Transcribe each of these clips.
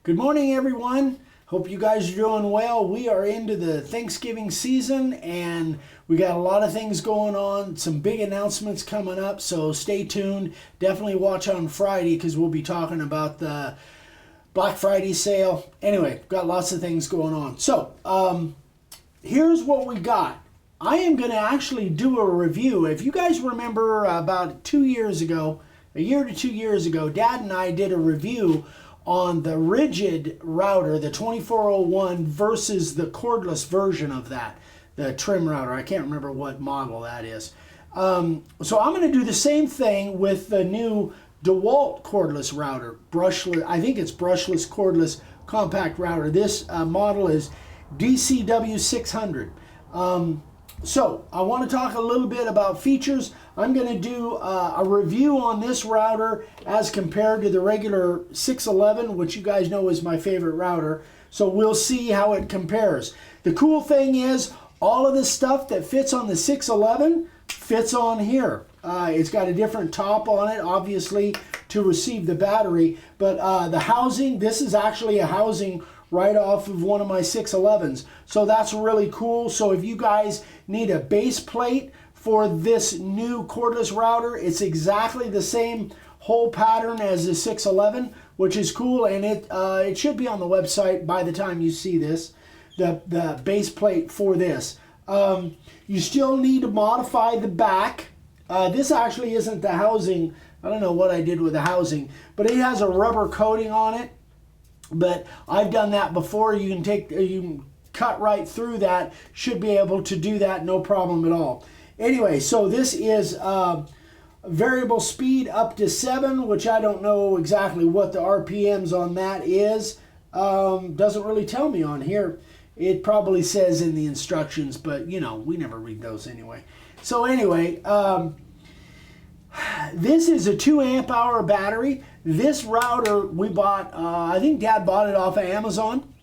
Good morning, everyone. Hope you guys are doing well. We are into the Thanksgiving season and we got a lot of things going on, some big announcements coming up, so stay tuned. Definitely watch on Friday because we'll be talking about the Black Friday sale. Anyway, got lots of things going on. So, here's what we got. I am going to actually do a review. If you guys remember about 2 years ago, a year to 2 years ago, Dad and I did a review on the rigid router, the 2401 versus the cordless version of that, the trim router. I can't remember what model that is. So I'm going to do the same thing with the new DeWalt cordless router, brushless. I think it's brushless cordless compact router. This model is DCW600. So I want to talk a little bit about features. I'm going to do a review on this router as compared to the regular 611, which you guys know is my favorite router. So we'll see how it compares. The cool thing is all of the stuff that fits on the 611 fits on here. It's got a different top on it, obviously, to receive the battery. But the housing, this is actually a housing right off of one of my 611s. So that's really cool. So if you guys need a base plate for this new cordless router, it's exactly the same whole pattern as the 611, which is cool. And it should be on the website by the time you see this, the base plate for this. You still need to modify the back. This actually isn't the housing. I don't know what I did with the housing, but it has a rubber coating on it. But I've done that before. You can cut right through that. Should be able to do that, no problem at all. Anyway, so this is variable speed up to 7, which I don't know exactly what the RPMs on that is. Doesn't really tell me on here. It probably says in the instructions, but you know, we never read those anyway. So anyway, this is a 2 amp hour battery. This router we bought, I think Dad bought it off of Amazon.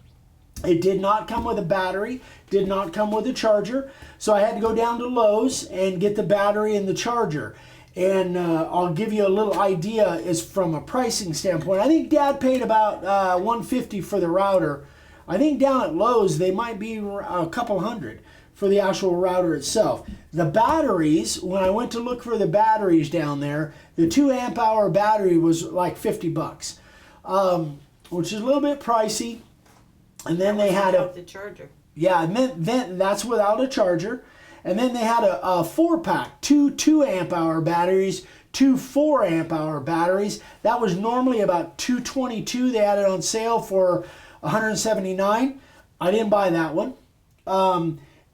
It did not come with a battery, did not come with a charger. So I had to go down to Lowe's and get the battery and the charger. And I'll give you a little idea is from a pricing standpoint. I think Dad paid about $150 for the router. I think down at Lowe's they might be a couple hundred for the actual router itself. The batteries, when I went to look for the batteries down there, the 2 amp hour battery was like $50, which is a little bit pricey. And then they had the charger. Yeah, and then that's without a charger. And then they had a 4-pack, two 2 amp hour batteries, 2 4 amp hour batteries. That was normally about $222. They had it on sale for $179. I didn't buy that one.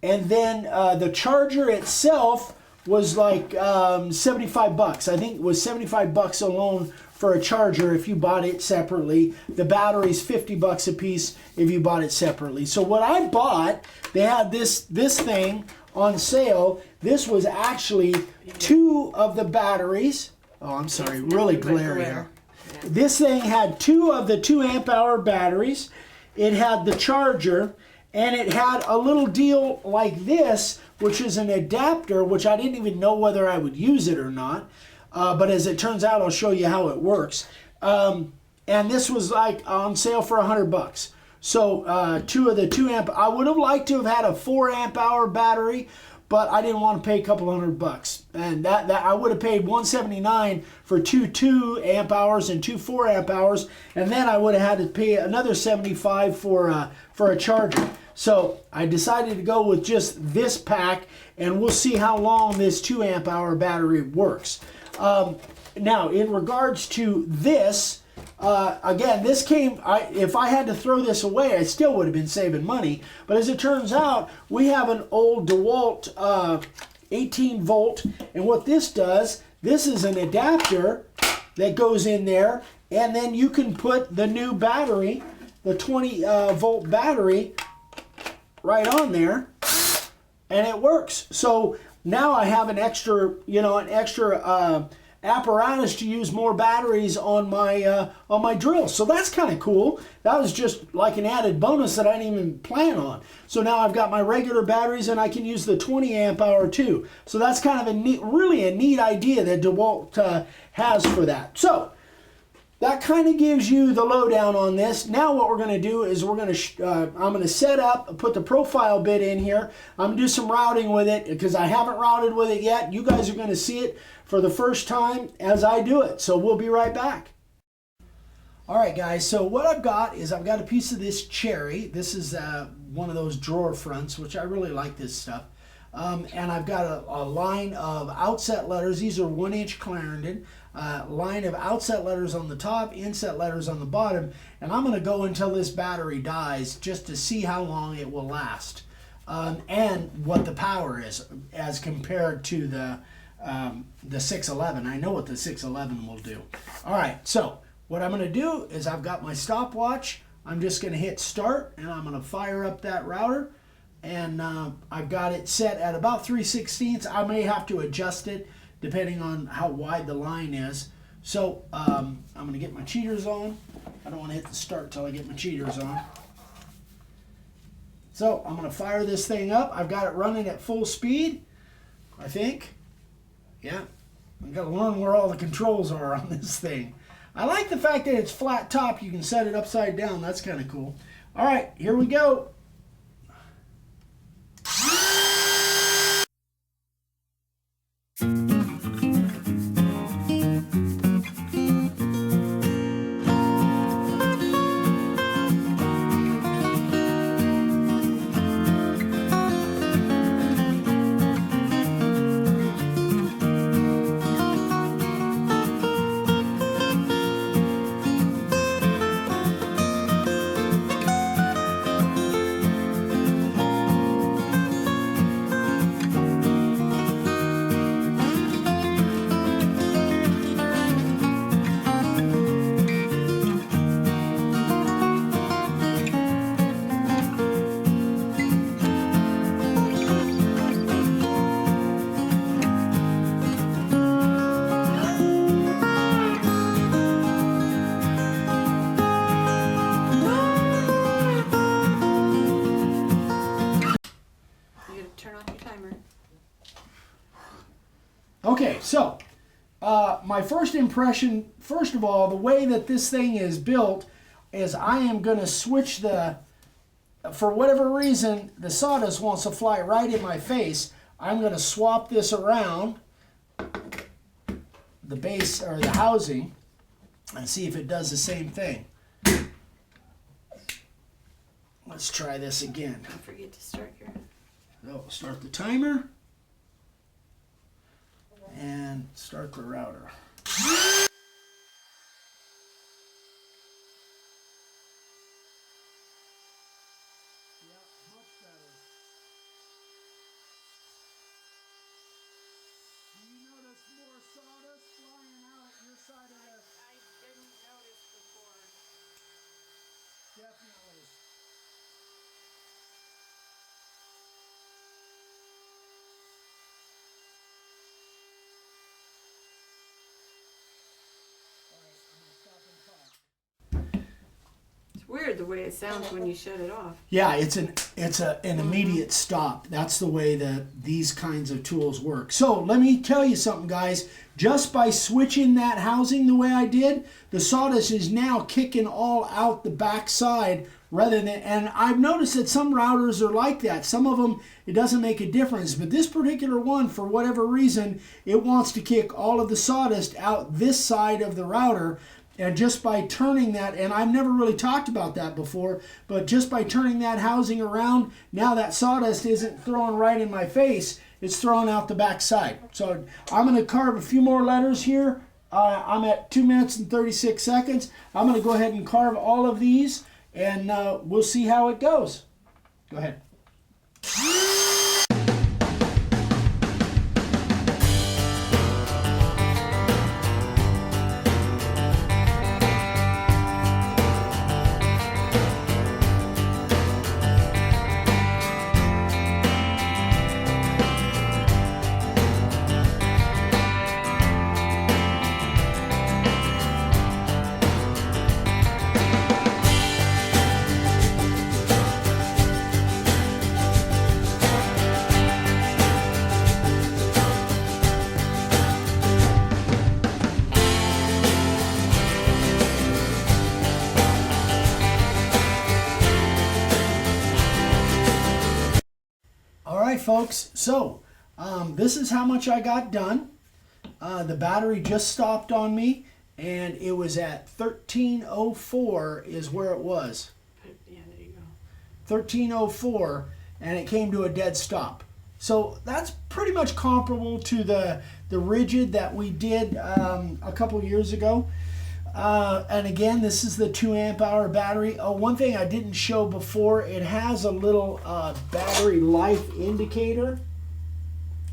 And then the charger itself was like $75. I think it was $75 alone for a charger if you bought it separately. The battery's $50 a piece if you bought it separately. So what I bought, they had this thing on sale. This was actually 2 of the batteries. Oh, I'm sorry, really glare here. Yeah. This thing had 2 of the 2 amp hour batteries. It had the charger. And it had a little deal like this, which is an adapter, which I didn't even know whether I would use it or not. But as it turns out, I'll show you how it works. And this was like on sale for $100. So 2 of the 2 amp. I would have liked to have had a 4 amp hour battery, but I didn't want to pay a couple $100. And that I would have paid $179 for 2 amp hours and 2 4 amp hours, and then I would have had to pay another $75 for a charger. So I decided to go with just this pack, and we'll see how long this 2 amp hour battery works. Now, in regards to this, again, this came, if I had to throw this away, I still would have been saving money. But as it turns out, we have an old DeWalt 18 volt, and what this does, this is an adapter that goes in there, and then you can put the new battery, the 20 volt battery, right on there, and it works. So now I have an extra, apparatus to use more batteries on my drill. So that's kind of cool. That was just like an added bonus that I didn't even plan on. So now I've got my regular batteries and I can use the 20 amp hour too. So that's kind of really a neat idea that DeWalt has for that. So that kind of gives you the lowdown on this. Now what we're going to do is I'm going to set up, put the profile bit in here. I'm going to do some routing with it because I haven't routed with it yet. You guys are going to see it for the first time as I do it. So we'll be right back. All right, guys, so what I've got is I've got a piece of this cherry. This is one of those drawer fronts, which I really like this stuff. And I've got a line of outset letters. These are 1-inch Clarendon. Line of outset letters on the top, inset letters on the bottom. And I'm going to go until this battery dies just to see how long it will last. And what the power is as compared to the 611. I know what the 611 will do. All right, so what I'm going to do is I've got my stopwatch. I'm just going to hit start and I'm going to fire up that router. And I've got it set at about 3/16. I may have to adjust it depending on how wide the line is. So I'm going to get my cheaters on. I don't want to hit the start till I get my cheaters on. So I'm going to fire this thing up. I've got it running at full speed, I think. Yeah, I've got to learn where all the controls are on this thing. I like the fact that it's flat top. You can set it upside down. That's kind of cool. All right, here we go. Okay, so my first impression, first of all, the way that this thing is built is I am going to switch for whatever reason, the sawdust wants to fly right in my face. I'm going to swap this around, the base or the housing, and see if it does the same thing. Let's try this again. Don't forget to start your... So, start the timer. And start the router. Yeah, much better. Do you notice more sawdust flying out at your side of the... I didn't notice before. Definitely. It's weird the way it sounds when you shut it off. Yeah, it's an immediate stop. That's the way that these kinds of tools work. So let me tell you something, guys. Just by switching that housing the way I did, the sawdust is now kicking all out the back side rather than, and I've noticed that some routers are like that. Some of them, it doesn't make a difference, but this particular one, for whatever reason, it wants to kick all of the sawdust out this side of the router. And just by turning that, and I've never really talked about that before, but just by turning that housing around, now that sawdust isn't thrown right in my face, it's thrown out the back side. So I'm going to carve a few more letters here. I'm at 2 minutes and 36 seconds. I'm going to go ahead and carve all of these, and we'll see how it goes. Go ahead. right, folks. So this is how much I got done. The battery just stopped on me, and it was at 1304 is where it was. Yeah, there you go. 1304, and it came to a dead stop. So that's pretty much comparable to the rigid that we did a couple years ago. And again, this is the 2 amp hour battery. Oh, one thing I didn't show before, it has a little battery life indicator.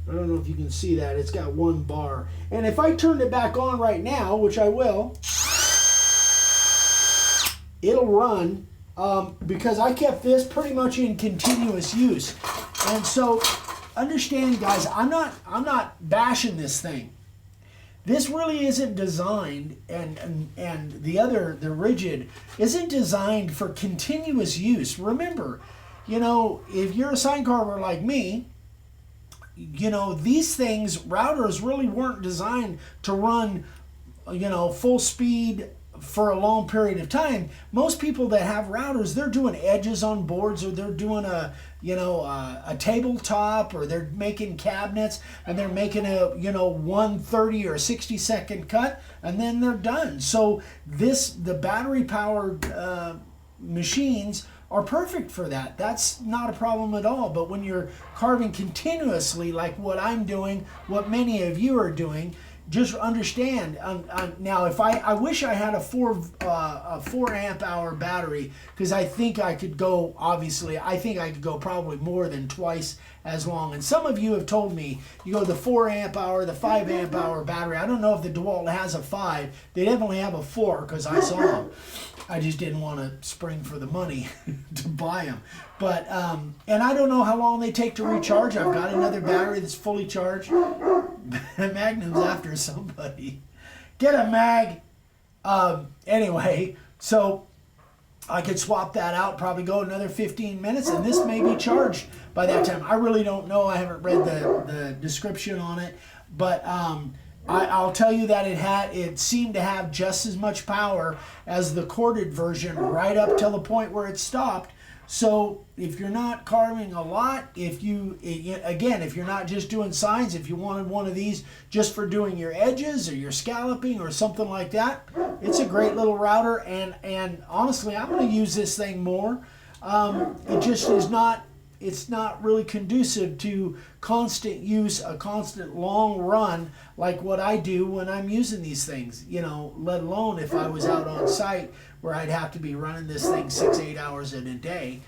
I don't know if you can see that. It's got 1 bar. And if I turn it back on right now, which I will, it'll run because I kept this pretty much in continuous use. And so understand, guys, I'm not bashing this thing. This really isn't designed, and the rigid isn't designed for continuous use. Remember, if you're a sine carver like me, these things, routers really weren't designed to run, full speed for a long period of time. Most people that have routers, they're doing edges on boards, or they're doing a tabletop, or they're making cabinets, and they're making a 130 or 60-second cut, and then they're done. So the battery powered machines are perfect for that. That's not a problem at all. But when you're carving continuously, like what I'm doing, what many of you are doing, just understand. Now, if I wish I had a 4 amp hour battery, because I think I could go. Obviously, I think I could go probably more than twice as long. And some of you have told me you go the 4 amp hour, the 5 amp hour battery. I don't know if the DeWalt has a 5. They definitely have a 4 because I saw them. I just didn't want to spring for the money to buy them. But and I don't know how long they take to recharge. I've got another battery that's fully charged. Magnum's after somebody. Get a mag. Anyway, so I could swap that out, probably go another 15 minutes, and this may be charged by that time. I really don't know. I haven't read the description on it, but I'll tell you that it seemed to have just as much power as the corded version right up till the point where it stopped. So if you're not carving a lot, if you're not just doing signs, if you wanted one of these just for doing your edges or your scalloping or something like that, it's a great little router. And honestly, I'm going to use this thing more. It just is not. It's not really conducive to constant use, a constant long run like what I do when I'm using these things, let alone if I was out on site where I'd have to be running this thing 6-8 hours in a day.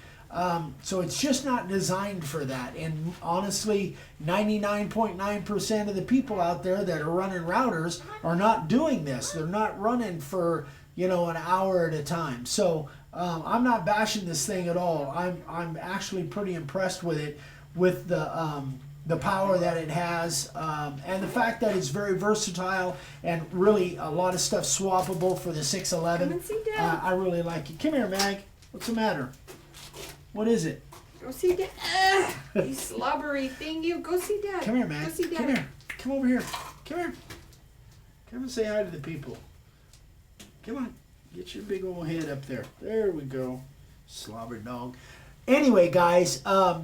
So it's just not designed for that. And honestly, 99.9% of the people out there that are running routers are not doing this. They're not running for, an hour at a time. So I'm not bashing this thing at all. I'm actually pretty impressed with it, with the power that it has, and the fact that it's very versatile and really a lot of stuff swappable for the 611. Come and see Dad. I really like it. Come here, Mag. What's the matter? What is it? Go see Dad. You slobbery thing, you. Go see Dad. Come here, Mag. Go see Dad. Come here. Come over here. Come here. Come and say hi to the people. Come on. Get your big old head up there. There we go. Slobber dog. Anyway, guys, I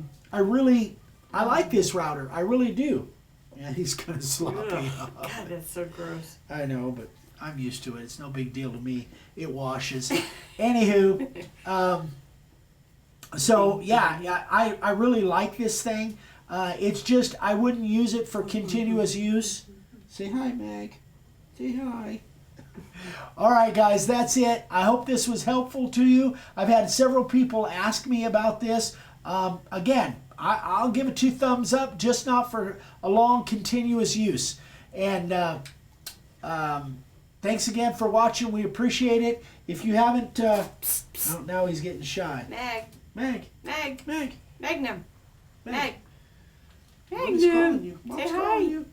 like this router. I really do. Yeah, he's kind of sloppy. Ugh, God, that's so gross. I know, but I'm used to it. It's no big deal to me. It washes. Anywho, so yeah, I really like this thing. It's just I wouldn't use it for continuous use. Say hi, Mag. Say hi. All right, guys, that's it. I hope this was helpful to you. I've had several people ask me about this. Again, I'll give it 2 thumbs up, just not for a long continuous use. And thanks again for watching. We appreciate it. If you haven't, oh, now he's getting shy. Mag. Mag. Magnum. Mag. Mom's calling you. Say Mom's hi. calling you.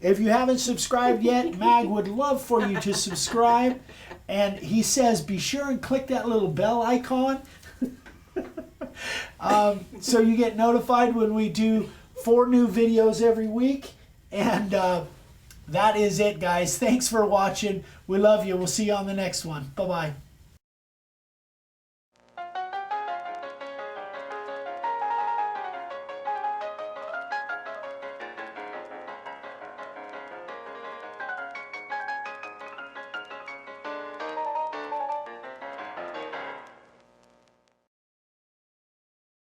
If you haven't subscribed yet, Mag would love for you to subscribe. And he says, be sure and click that little bell icon so you get notified when we do 4 new videos every week. And that is it, guys. Thanks for watching. We love you. We'll see you on the next one. Bye-bye.